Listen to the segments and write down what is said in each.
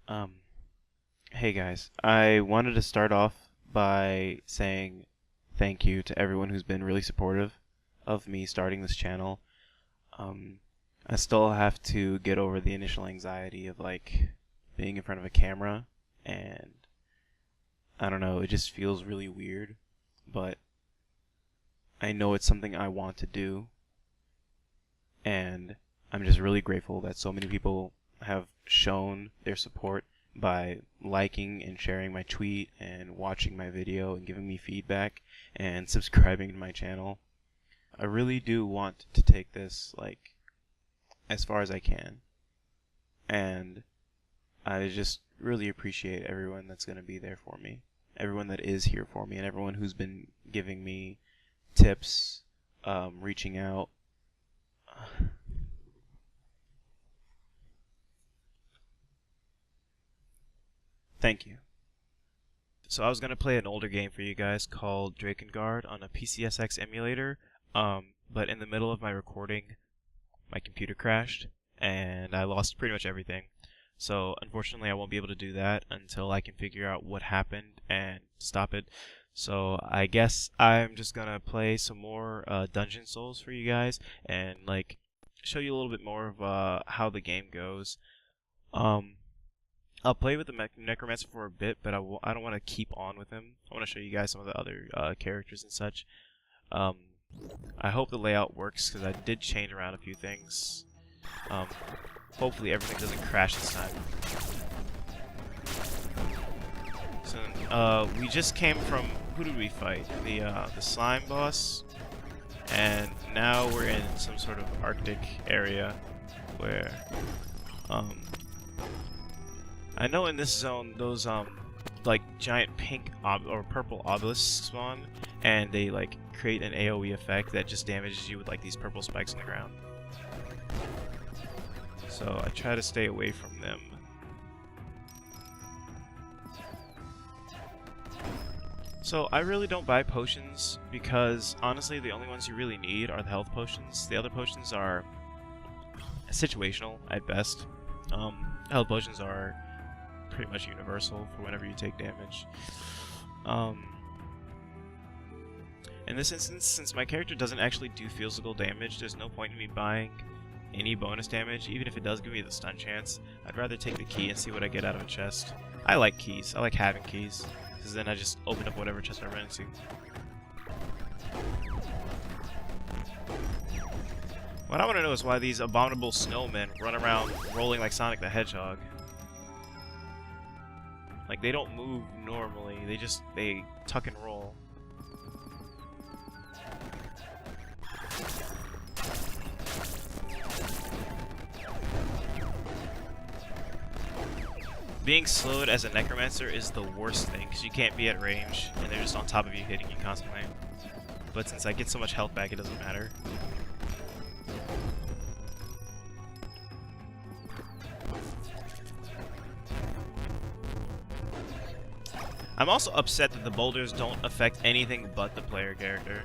Um, hey guys, I wanted to start off by saying thank you to everyone who's been really supportive of me starting this channel. Um, I still have to get over the initial anxiety of being in front of a camera, and I don't know, it just feels really weird, but I know it's something I want to do, and I'm just really grateful that so many people have shown their support by liking and sharing my tweet and watching my video and giving me feedback and subscribing to my channel. I really do want to take this as far as I can, and I just really appreciate everyone that's going to be there for me, everyone that is here for me, and everyone who's been giving me tips, reaching out. Thank you. So I was going to play an older game for you guys called Drakengard on a PCSX emulator, but in the middle of my recording, my computer crashed, and I lost pretty much everything. So unfortunately I won't be able to do that until I can figure out what happened and stop it. So I guess I'm just going to play some more Dungeon Souls for you guys and show you a little bit more of how the game goes. I'll play with the Necromancer for a bit, but I don't want to keep on with him. I want to show you guys some of the other characters and such. I hope the layout works, because I did change around a few things. Hopefully everything doesn't crash this time. So, we just came from... Who did we fight? The slime boss. And now we're in some sort of Arctic area where... I know in this zone, those, giant pink or purple obelisks spawn, and they, create an AoE effect that just damages you with, these purple spikes on the ground. So I try to stay away from them. So I really don't buy potions, because, honestly, the only ones you really need are the health potions. The other potions are situational, at best. Health potions are pretty much universal for whenever you take damage. In this instance, since my character doesn't actually do physical damage, there's no point in me buying any bonus damage, even if it does give me the stun chance. I'd rather take the key and see what I get out of a chest. I like keys. I like having keys, because then I just open up whatever chest I run into. What I want to know is why these abominable snowmen run around rolling like Sonic the Hedgehog. They don't move normally, they tuck and roll. Being slowed as a Necromancer is the worst thing, because you can't be at range, and they're just on top of you hitting you constantly. But since I get so much health back, it doesn't matter. I'm also upset that the boulders don't affect anything but the player character.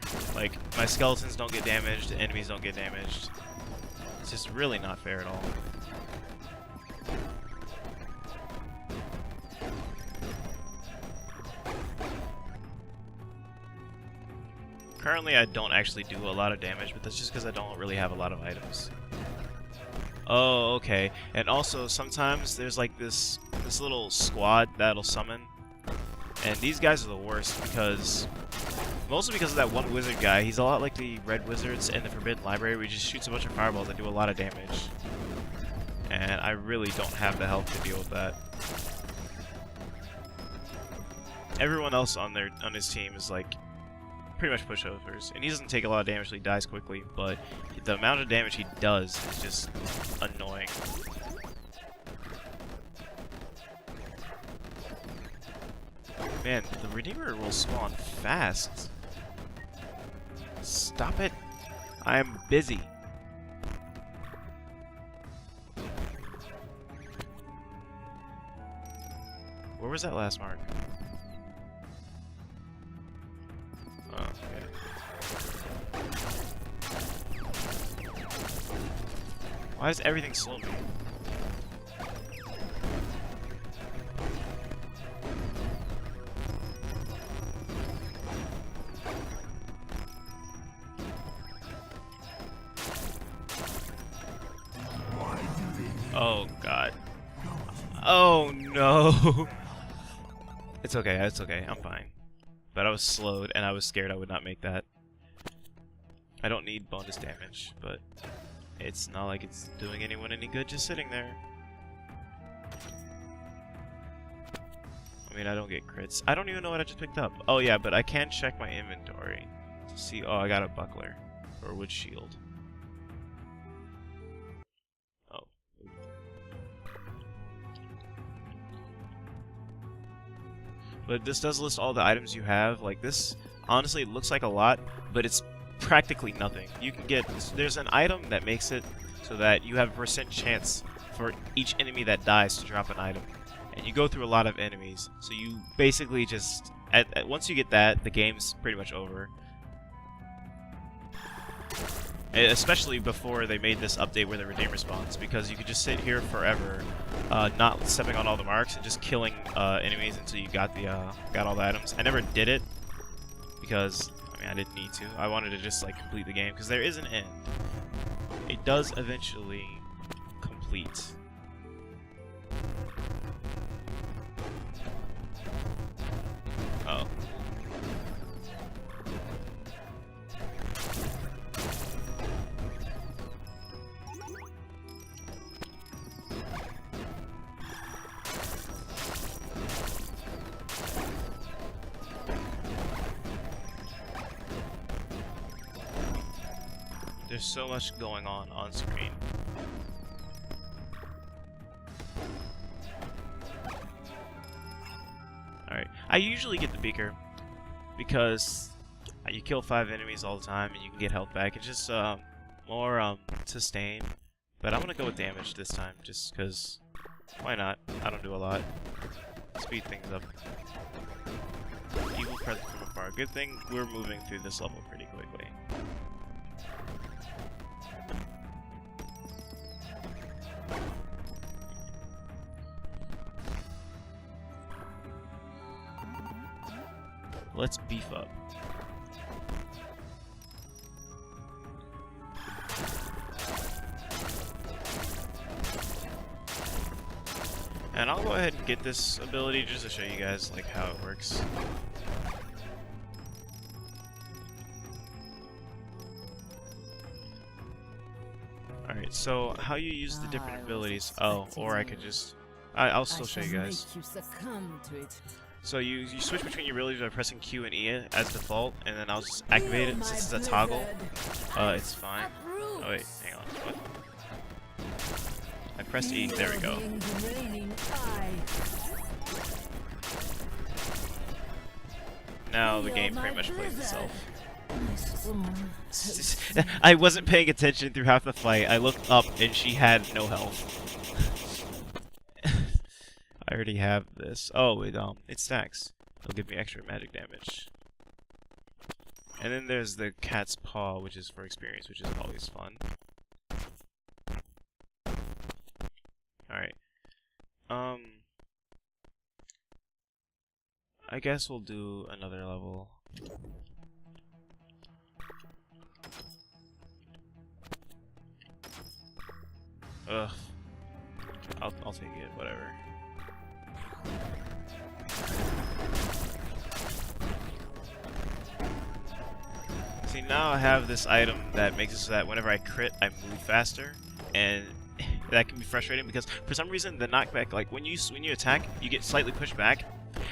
My skeletons don't get damaged, the enemies don't get damaged. It's just really not fair at all. Currently I don't actually do a lot of damage, but that's just because I don't really have a lot of items. Oh, okay. And also, sometimes there's this little squad that'll summon. And these guys are the worst, mostly because of that one wizard guy. He's a lot like the red wizards in the Forbidden Library, where he just shoots a bunch of fireballs that do a lot of damage. And I really don't have the health to deal with that. Everyone else on his team is pretty much pushovers, and he doesn't take a lot of damage, so he dies quickly, but the amount of damage he does is just annoying. Man, the Redeemer will spawn fast. Stop it. I am busy. Where was that last mark? Oh, okay. Why does everything slow me? Oh god. Oh no. It's okay, it's okay, I'm fine. But I was slowed and I was scared I would not make that. I don't need bonus damage, but it's not like it's doing anyone any good just sitting there. I mean, I don't get crits. I don't even know what I just picked up. Oh yeah, but I can check my inventory to see. Oh, I got a buckler or wood shield. Oh. But this does list all the items you have. Like this, honestly, it looks like a lot, but it's practically nothing. You can get, there's an item that makes it so that you have a % chance for each enemy that dies to drop an item. And you go through a lot of enemies, so you basically just, once you get that, the game's pretty much over. And especially before they made this update where the redeem responds, because you could just sit here forever, not stepping on all the marks and just killing enemies until you got all the items. I never did it because I mean I didn't need to. I wanted to just like complete the game because there is an end. It does eventually complete. Oh. There's so much going on screen. Alright, I usually get the beaker because you kill 5 enemies all the time and you can get health back. It's just more sustain, but I'm gonna go with damage this time just because why not? I don't do a lot. Speed things up. Evil presence from afar. Good thing we're moving through this level pretty quickly. Let's beef up. And I'll go ahead and get this ability just to show you guys like how it works. Alright, so how you use the different abilities. Oh, or I could just I'll still show you guys. So you switch between your abilities by pressing Q and E as default, and then I'll just activate it since it's a toggle. It's fine. Oh wait, hang on. What? I pressed E. There we go. Now the game pretty much plays itself. I wasn't paying attention through half the fight. I looked up and she had no health. I already have this. Oh, it stacks. It'll give me extra magic damage. And then there's the cat's paw, which is for experience, which is always fun. Alright. I guess we'll do another level. Ugh. I'll take it, whatever. See, now I have this item that makes it so that whenever I crit, I move faster, and that can be frustrating because for some reason the knockback, like when you attack, you get slightly pushed back,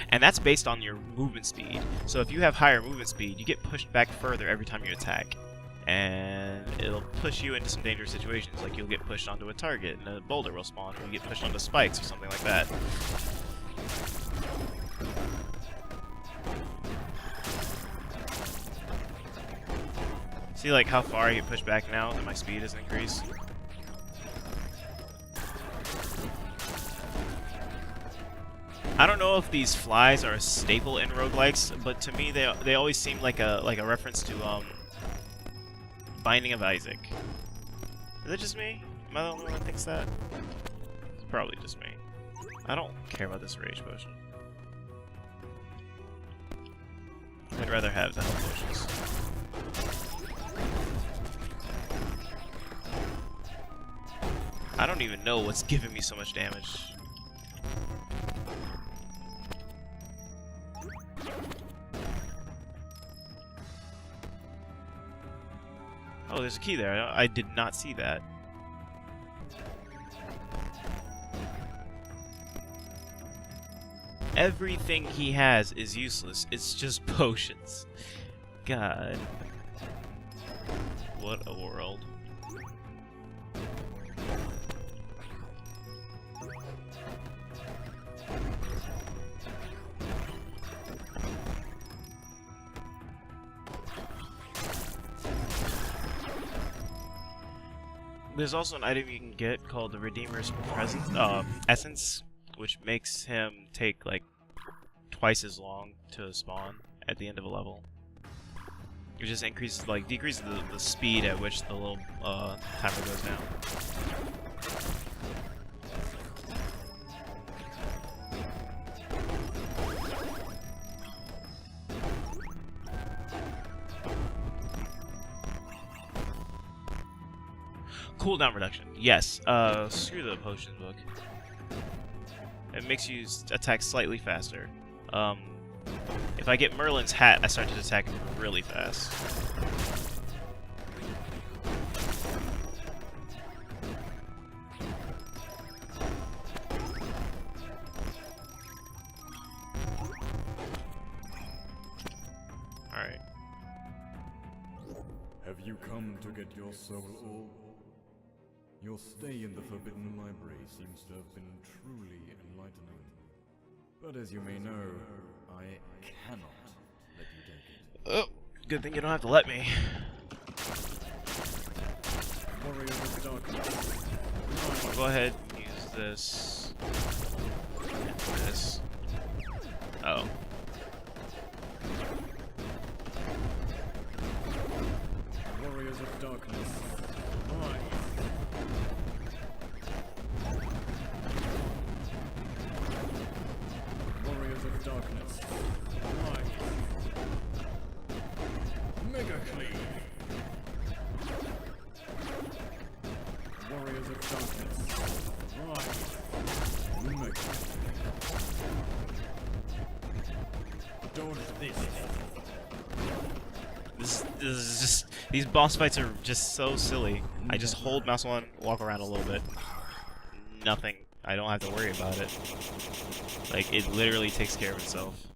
and that's based on your movement speed. So if you have higher movement speed, you get pushed back further every time you attack, and it'll push you into some dangerous situations. Like you'll get pushed onto a target, and a boulder will spawn, or you get pushed onto spikes or something like that. See like how far I get pushed back now that my speed has increased? I don't know if these flies are a staple in roguelikes, but to me they always seem like a reference to Binding of Isaac. Is it just me? Am I the only one that thinks that? It's probably just me. I don't care about this rage potion. I'd rather have the health potions. I don't even know what's giving me so much damage. Oh, there's a key there. I did not see that. Everything he has is useless. It's just potions. God. What a world. There's also an item you can get called the Redeemer's Essence, which makes him take like twice as long to spawn at the end of a level. It just increases, like, decreases the speed at which the little timer goes down. Cooldown reduction. Yes. Screw the potions book. It makes you attack slightly faster. If I get Merlin's hat, I start to attack him really fast. Alright. Have you come to get your soul orb? Your stay in the Forbidden Library seems to have been truly enlightening. But as you may know, I cannot let you take it. Oh, good thing you don't have to let me. Warriors of Darkness. I'll go ahead and use this. And this. Oh. Warriors of Darkness. Rise. Warriors of Darkness. Rise. Mega Cleave. Warriors of Darkness. Rise. Mega Cleave. Dodge this. This is just, these boss fights are just so silly. I just hold mouse 1, walk around a little bit. Nothing. I don't have to worry about it. Like, it literally takes care of itself.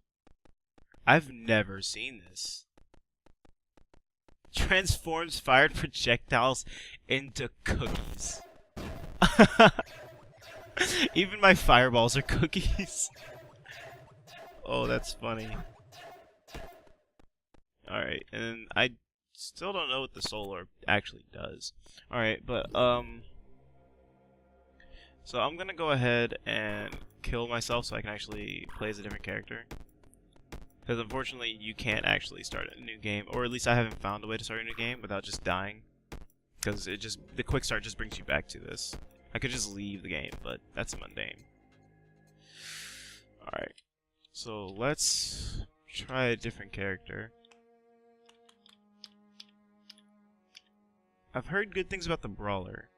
I've never seen this. Transforms fired projectiles into cookies. Even my fireballs are cookies. Oh, that's funny. Alright, and I still don't know what the soul orb actually does. Alright, but, so I'm gonna go ahead and kill myself so I can actually play as a different character. Because unfortunately, you can't actually start a new game, or at least I haven't found a way to start a new game without just dying. Because it just, the quick start just brings you back to this. I could just leave the game, but that's mundane. Alright, so let's try a different character. I've heard good things about the Brawler.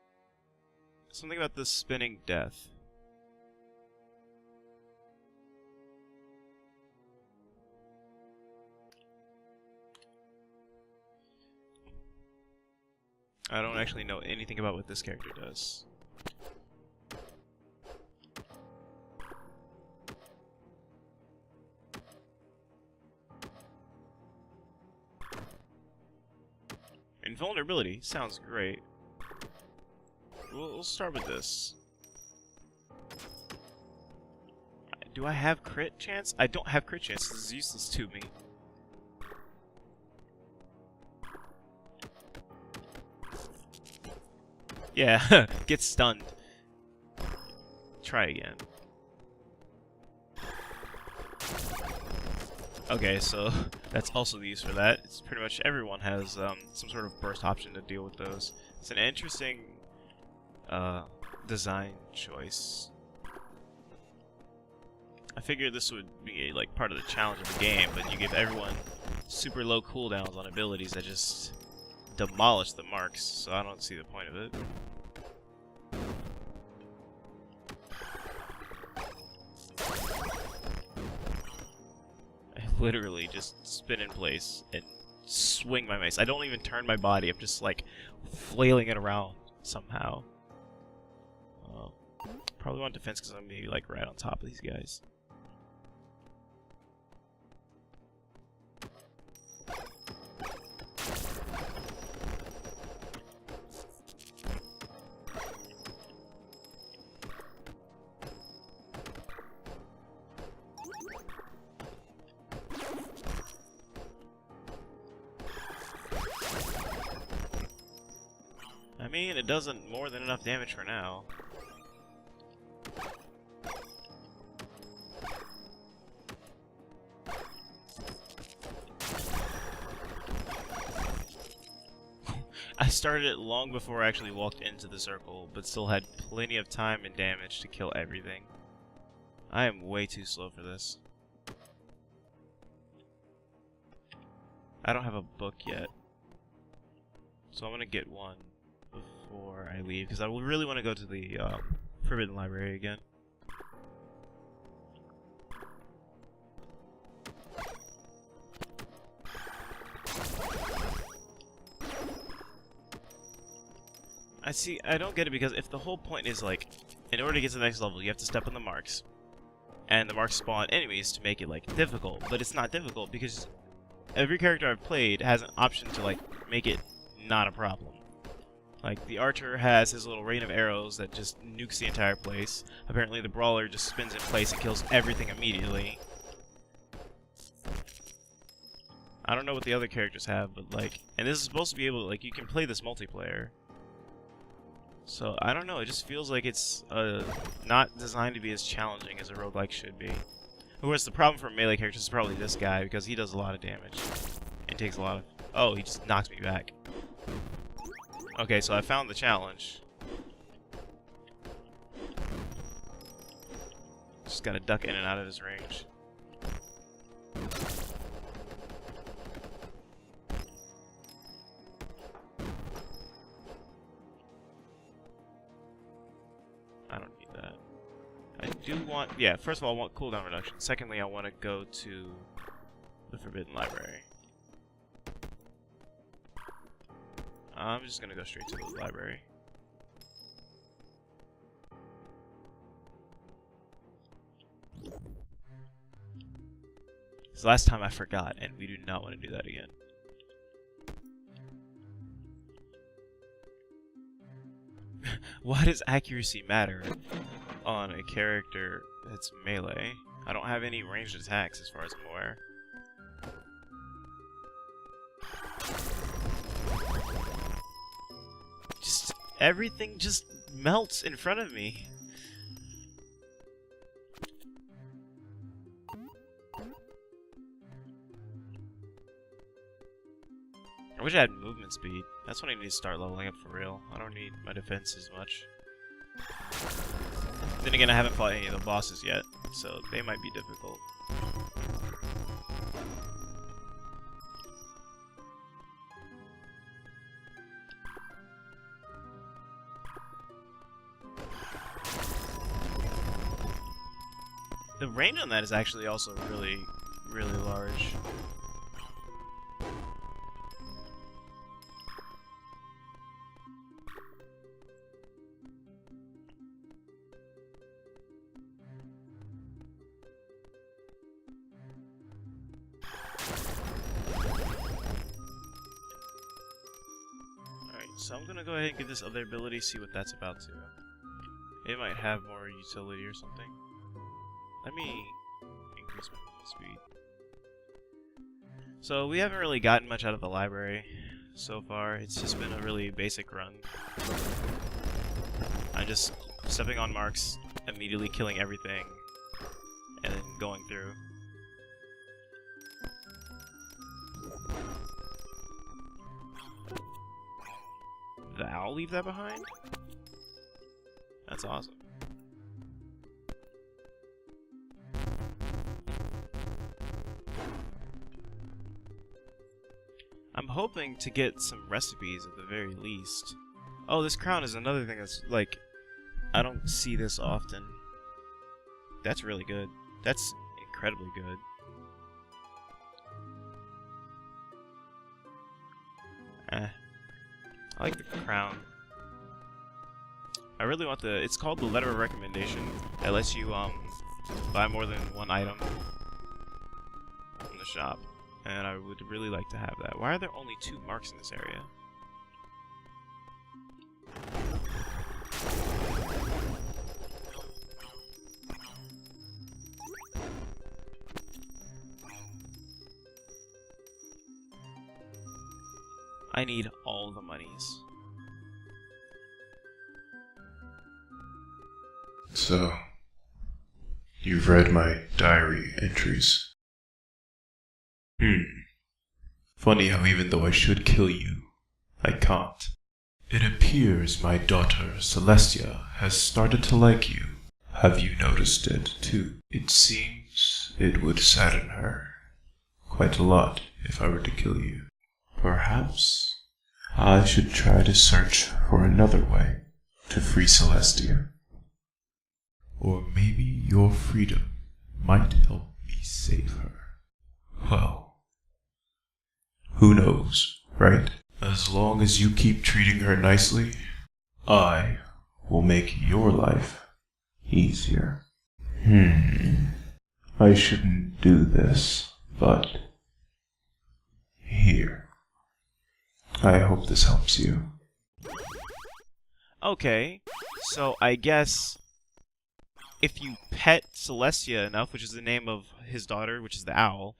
Something about the spinning death. I don't actually know anything about what this character does. Invulnerability sounds great. We'll start with this. Do I have crit chance? I don't have crit chance. This is useless to me. Yeah, get stunned. Try again. Okay, so that's also the use for that. It's pretty much everyone has some sort of burst option to deal with those. It's an interesting design choice. I figured this would be like part of the challenge of the game, but you give everyone super low cooldowns on abilities that just demolish the marks, so I don't see the point of it. literally just spin in place and swing my mace. I don't even turn my body. I'm just like flailing it around somehow. Probably want defense because I'm maybe like right on top of these guys. I mean, it doesn't more than enough damage for now. I started it long before I actually walked into the circle, but still had plenty of time and damage to kill everything. I am way too slow for this. I don't have a book yet, so I'm gonna get one before I leave, because I really want to go to the Forbidden Library again. I don't get it, because if the whole point is like, in order to get to the next level, you have to step on the marks, and the marks spawn enemies to make it like difficult, but it's not difficult because every character I've played has an option to like make it not a problem. Like the archer has his little rain of arrows that just nukes the entire place. Apparently the brawler just spins in place and kills everything immediately. I don't know what the other characters have, but like, and this is supposed to be able to, like, you can play this multiplayer. So, I don't know, it just feels like it's not designed to be as challenging as a roguelike should be. Of course, the problem for melee characters is probably this guy, because he does a lot of damage. And takes a lot of... Oh, he just knocks me back. Okay, so I found the challenge. Just gotta duck in and out of his range. I don't need that. I do want... Yeah, first of all, I want cooldown reduction. Secondly, I want to go to the Forbidden Library. I'm just gonna go straight to the library. This last time I forgot, and we do not want to do that again. Why does accuracy matter on a character that's melee? I don't have any ranged attacks as far as I'm aware. Just everything just melts in front of me. I wish I had movement speed. That's what I need to start leveling up for real. I don't need my defense as much. Then again, I haven't fought any of the bosses yet, so they might be difficult. The range on that is actually also really, really large. So I'm gonna go ahead and get this other ability, see what that's about too. It might have more utility or something. Let me increase my movement speed. So we haven't really gotten much out of the library so far. It's just been a really basic run. I'm just stepping on marks, immediately killing everything, and then going through. Did Owl leave that behind? That's awesome. I'm hoping to get some recipes at the very least. Oh, this crown is another thing that's, like, I don't see this often. That's really good. That's incredibly good. Eh. I like the crown. I really want the... It's called the letter of recommendation. That lets you buy more than one item from the shop. And I would really like to have that. Why are there only 2 marks in this area? I need all the monies. So, you've read my diary entries. Funny how even though I should kill you, I can't. It appears my daughter, Celestia, has started to like you. Have you noticed it, too? It seems it would sadden her quite a lot if I were to kill you. Perhaps I should try to search for another way to free Celestia. Or maybe your freedom might help me save her. Well, who knows, right? As long as you keep treating her nicely, I will make your life easier. I shouldn't do this, but here. I hope this helps you. Okay, so I guess if you pet Celestia enough, which is the name of his daughter, which is the owl,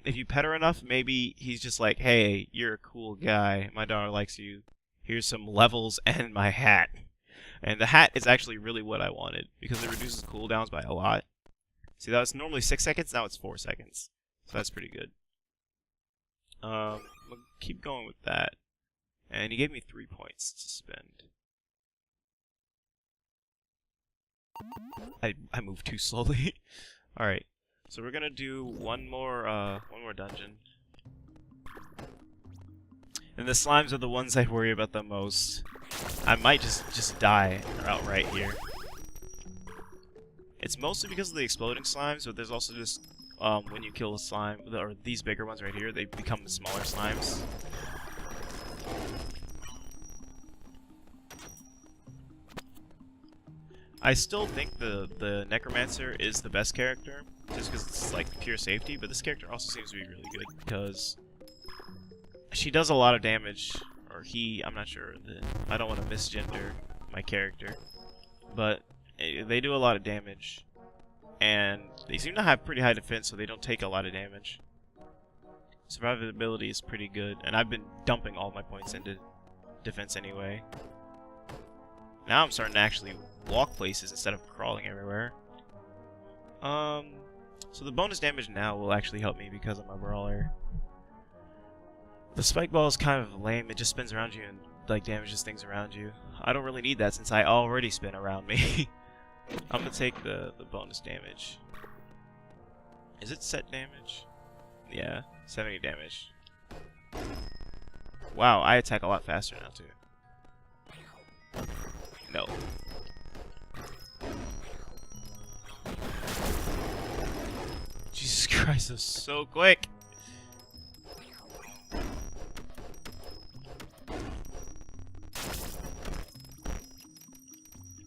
if you pet her enough, maybe he's just like, hey, you're a cool guy, my daughter likes you, here's some levels and my hat. And the hat is actually really what I wanted, because it reduces cooldowns by a lot. See, that was normally 6 seconds, now it's 4 seconds. So that's pretty good. We'll keep going with that. And he gave me 3 points to spend. I moved too slowly. Alright, so we're gonna do one more dungeon. And the slimes are the ones I worry about the most. I might just die outright here. It's mostly because of the exploding slimes, but there's also just when you kill a slime, or these bigger ones right here, they become the smaller slimes. I still think the Necromancer is the best character, just because it's like pure safety, but this character also seems to be really good, because she does a lot of damage, or he, I'm not sure, I don't want to misgender my character, but they do a lot of damage, and they seem to have pretty high defense, so they don't take a lot of damage. Survivability is pretty good, and I've been dumping all my points into defense anyway. Now I'm starting to actually walk places instead of crawling everywhere. So the bonus damage now will actually help me because I'm a brawler. The spike ball is kind of lame, it just spins around you and like damages things around you. I don't really need that since I already spin around me. I'm gonna take the bonus damage. Is it set damage? Yeah, 70 damage. Wow, I attack a lot faster now too. No. Jesus Christ, that's so quick!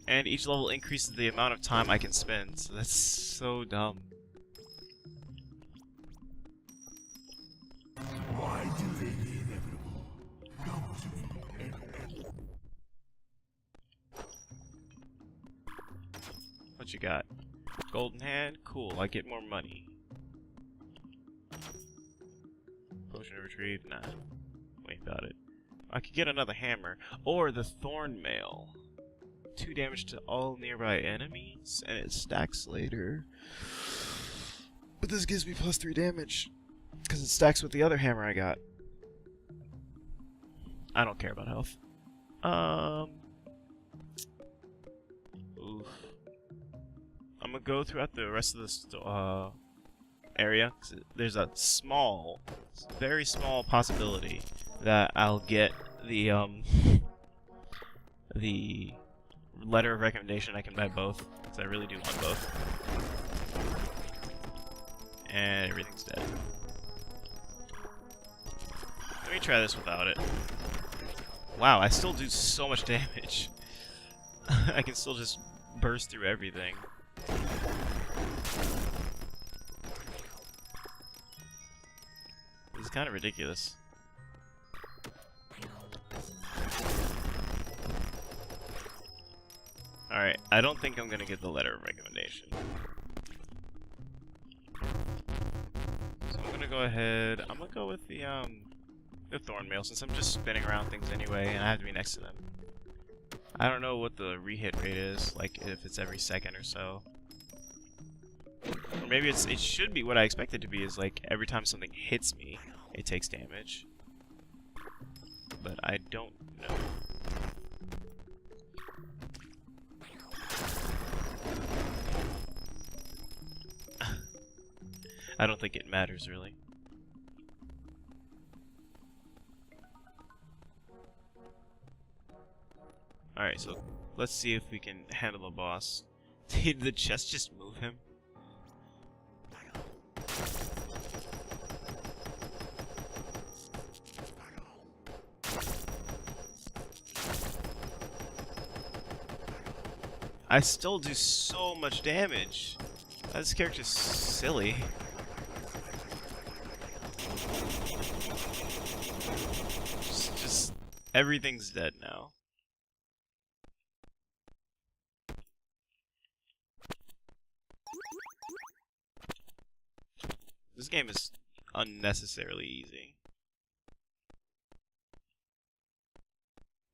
And each level increases the amount of time I can spend, so that's so dumb. Why do they the inevitable? Come to me. What you got? Golden hand? Cool, I get more money. Potion of retrieve? Nah. Wait about it. I could get another hammer. Or the thorn mail. 2 damage to all nearby enemies, and it stacks later. But this gives me plus 3 damage, because it stacks with the other hammer I got. I don't care about health. Oof. I'm gonna go throughout the rest of this area, 'cause there's a small, very small possibility that I'll get the letter of recommendation. I can buy both, because I really do want both. And everything's dead. Let me try this without it. Wow, I still do so much damage. I can still just burst through everything. This is kind of ridiculous. Alright, I don't think I'm gonna get the letter of recommendation. So I'm gonna go ahead, I'm gonna go with the thorn mail since I'm just spinning around things anyway and I have to be next to them. I don't know what the re-hit rate is, like if it's every second or so. Or maybe it should be what I expect it to be, is like every time something hits me, it takes damage. But I don't know. I don't think it matters really. Alright, so let's see if we can handle the boss. Did the chest just move him? I still do so much damage. This character's silly. Just everything's dead now. This game is unnecessarily easy.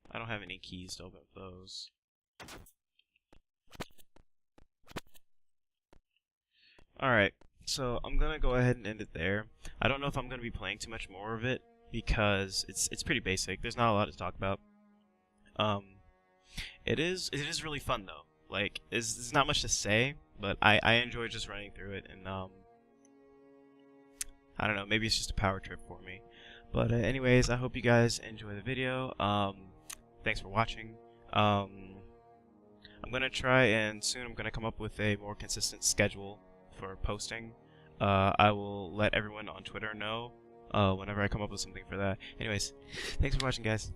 I don't have any keys to open those. Alright, so I'm gonna go ahead and end it there. I don't know if I'm gonna be playing too much more of it because it's pretty basic. There's not a lot to talk about. It is really fun though. Like, there's not much to say, but I enjoy just running through it, and I don't know, maybe it's just a power trip for me. But anyways, I hope you guys enjoy the video. Thanks for watching. I'm gonna try, and soon I'm gonna come up with a more consistent schedule for posting. I will let everyone on Twitter know whenever I come up with something for that. Anyways, thanks for watching, guys.